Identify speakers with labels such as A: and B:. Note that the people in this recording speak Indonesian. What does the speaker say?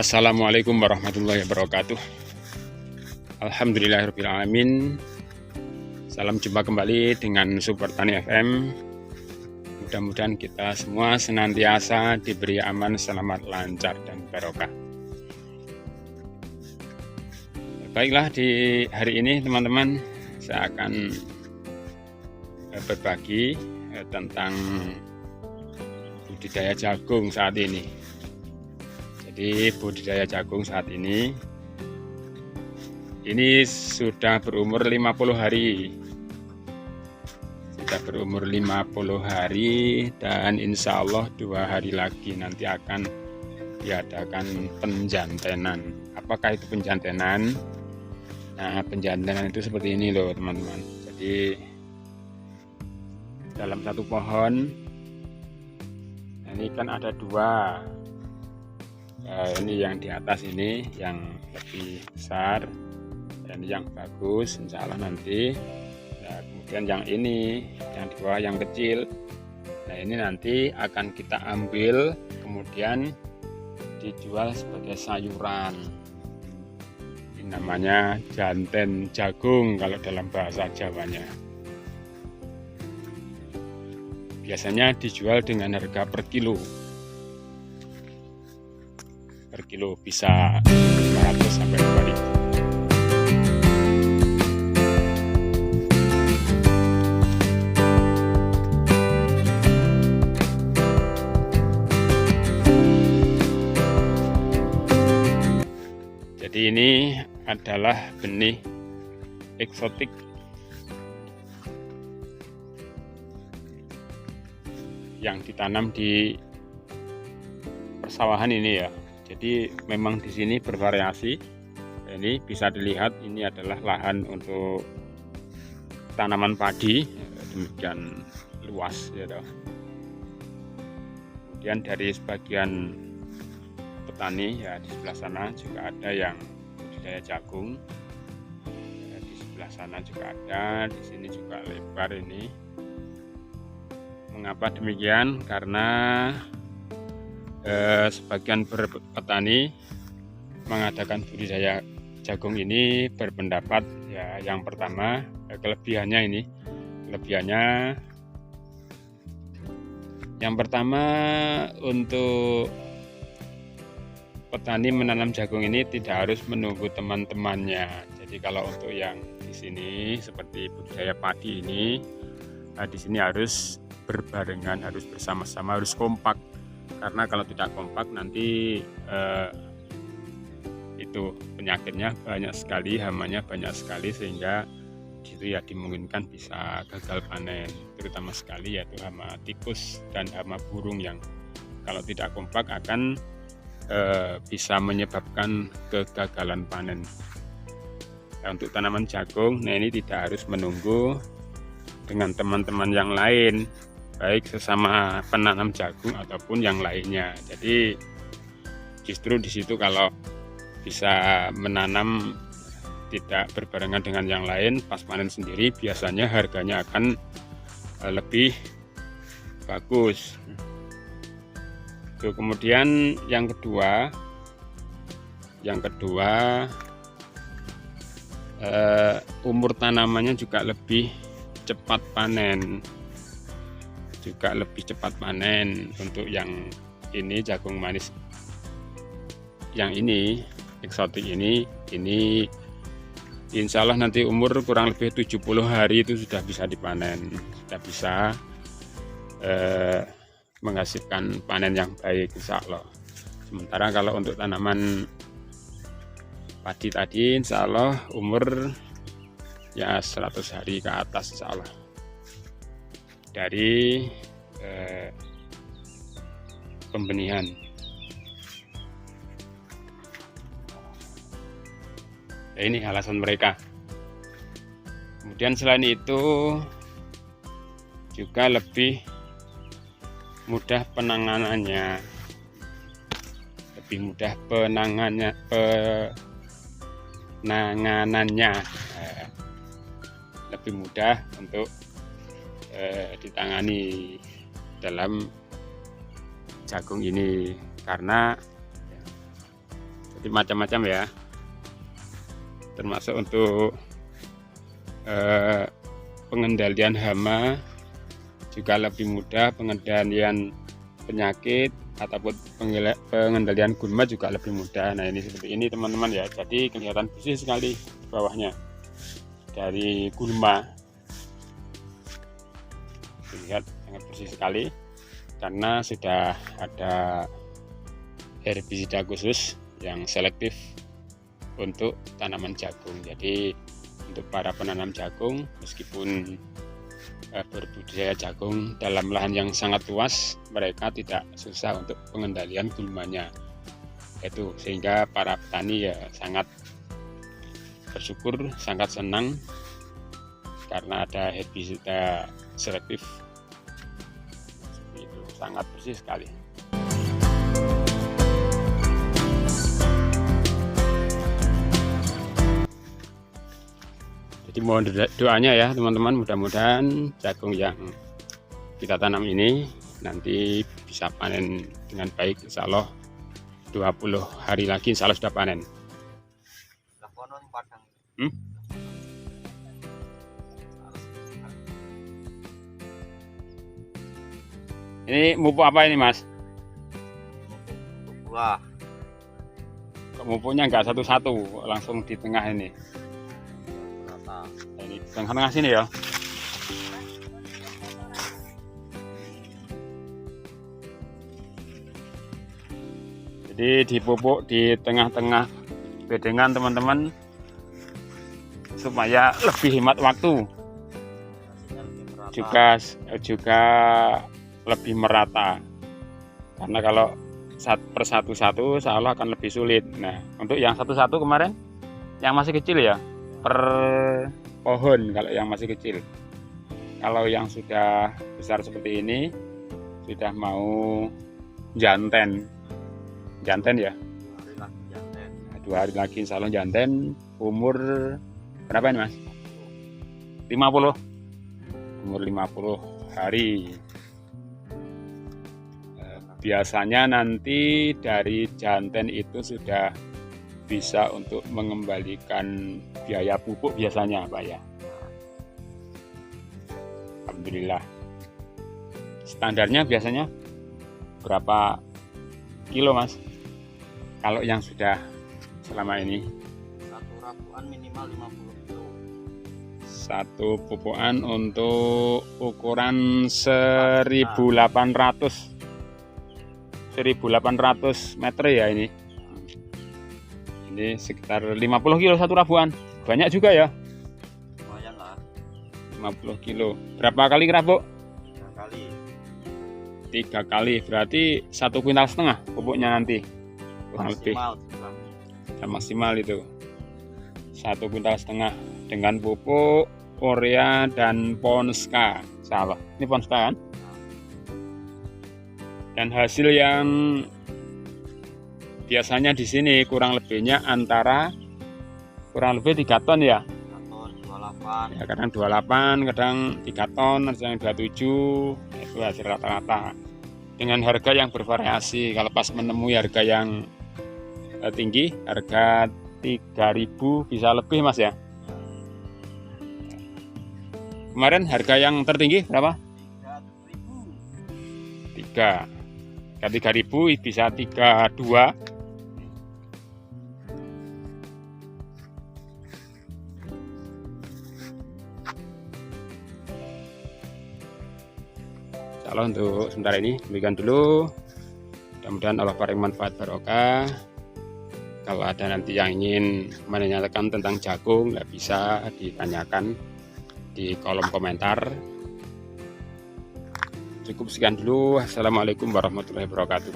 A: Assalamualaikum warahmatullahi wabarakatuh. Alhamdulillahirrahmanirrahim. Salam jumpa kembali dengan Super Tani FM. Mudah-mudahan kita semua senantiasa diberi aman, selamat, lancar, dan barokah. Baiklah, di hari ini teman-teman saya akan berbagi tentang budidaya jagung saat ini. Jadi budidaya jagung saat ini sudah berumur 50 hari. Sudah berumur 50 hari dan insya Allah 2 hari lagi nanti akan diadakan penjantenan. Apakah itu penjantenan? Nah, penjantenan itu seperti ini loh teman-teman. Jadi dalam satu pohon ini kan ada 2. Ini yang di atas ini yang lebih besar, dan yang bagus insya Allah nanti. Nah, kemudian yang ini yang di bawah yang kecil. Nah, ini nanti akan kita ambil kemudian dijual sebagai sayuran. Ini namanya janten jagung kalau dalam bahasa Jawanya. Biasanya dijual dengan harga per kilo. Per kilo bisa 500 sampai 2000. Jadi ini adalah benih eksotik yang ditanam di persawahan ini ya. Jadi memang di sini bervariasi. Ini bisa dilihat ini adalah lahan untuk tanaman padi, demikian luas ya toh. Kemudian dari sebagian petani ya di sebelah sana juga ada yang budidaya jagung. Ya, di sebelah sana juga ada, di sini juga lebar ini. Mengapa demikian? Karena sebagian petani mengadakan budidaya jagung ini berpendapat ya, yang pertama kelebihannya yang pertama untuk petani menanam jagung ini tidak harus menunggu teman-temannya. Jadi kalau untuk yang di sini seperti budidaya padi ini, di sini harus berbarengan, harus bersama-sama, harus kompak. Karena kalau tidak kompak nanti itu penyakitnya banyak sekali, hamanya banyak sekali, sehingga itu ya dimungkinkan bisa gagal panen, terutama sekali yaitu hama tikus dan hama burung yang kalau tidak kompak akan bisa menyebabkan kegagalan panen. Nah, untuk tanaman jagung, nah ini tidak harus menunggu dengan teman-teman yang lain, baik sesama penanam jagung ataupun yang lainnya. Jadi justru di situ kalau bisa menanam tidak berbarengan dengan yang lain, pas panen sendiri biasanya harganya akan lebih bagus. Tuh, kemudian yang kedua umur tanamannya juga lebih cepat panen. Untuk yang ini jagung manis, yang ini eksotik ini insya Allah nanti umur kurang lebih 70 hari itu sudah bisa dipanen, sudah bisa menghasilkan panen yang baik insya Allah. Sementara kalau untuk tanaman padi tadi insya Allah umur ya 100 hari ke atas insya Allah dari pembenihan. Nah, ini alasan mereka. Kemudian selain itu juga lebih mudah penanganannya, lebih mudah untuk ditangani dalam jagung ini, karena macam-macam ya, termasuk untuk pengendalian hama juga lebih mudah, pengendalian penyakit ataupun pengendalian gulma juga lebih mudah. Nah, ini seperti ini teman-teman ya, jadi kelihatan bersih sekali bawahnya dari gulma, lihat sangat bersih sekali karena sudah ada herbisida khusus yang selektif untuk tanaman jagung. Jadi untuk para penanam jagung, meskipun berbudidaya jagung dalam lahan yang sangat luas, mereka tidak susah untuk pengendalian gulmanya itu, sehingga para petani ya sangat bersyukur, sangat senang karena ada herbisida selektif. Itu sangat bersih sekali. Jadi mohon doanya ya teman-teman, mudah-mudahan jagung yang kita tanam ini nanti bisa panen dengan baik. Insya Allah 20 hari lagi insya Allah sudah panen. Ini pupuk apa ini Mas?
B: Wah,
A: Pupuknya nggak satu-satu, langsung di tengah ini. Ini tengah-tengah sini ya. Jadi dipupuk di tengah-tengah bedengan teman-teman, supaya lebih hemat waktu, juga lebih merata. Karena kalau per satu-satu insya Allah akan lebih sulit. Nah, untuk yang satu-satu kemarin yang masih kecil ya, per pohon kalau yang masih kecil. Kalau yang sudah besar seperti ini sudah mau janten ya, 2 hari lagi insya Allah janten. Umur berapa ini Mas? 50, umur 50 hari. Biasanya nanti dari janten itu sudah bisa untuk mengembalikan biaya pupuk biasanya Pak ya. Alhamdulillah. Standarnya biasanya berapa kilo Mas? Kalau yang sudah selama ini?
B: Satu rabuan minimal 50 kilo.
A: Satu pupukan untuk ukuran 1800 meter ya ini. Ini sekitar 50 kilo satu rabuan. Banyak juga ya.
B: Lumayan lah.
A: 50 kilo. Berapa kali kerabuk?
B: 3 kali.
A: 3 kali. Berarti 1,5 kuintal pupuknya nanti. Kurang lebih. Maksimal itu. 1,5 kuintal dengan pupuk urea dan Ponska. Salah. Ini Ponska kan? Dan hasil yang biasanya di sini kurang lebihnya kurang lebih 3 ton ya.
B: 3 ton, 28.
A: Ya, kadang 28, kadang 3 ton, ada yang 27. Itu hasil rata-rata. Dengan harga yang bervariasi. Kalau pas menemui harga yang tinggi, harga 3.000 bisa lebih Mas ya. Kemarin harga yang tertinggi berapa? 3. 3.000 bisa 32. Kalau untuk sementara ini demikian dulu. Mudah-mudahan Allah paling manfaat barokah. Kalau ada nanti yang ingin menanyakan tentang jagung, bisa ditanyakan di kolom komentar. Cukup sekian dulu. Assalamualaikum warahmatullahi wabarakatuh.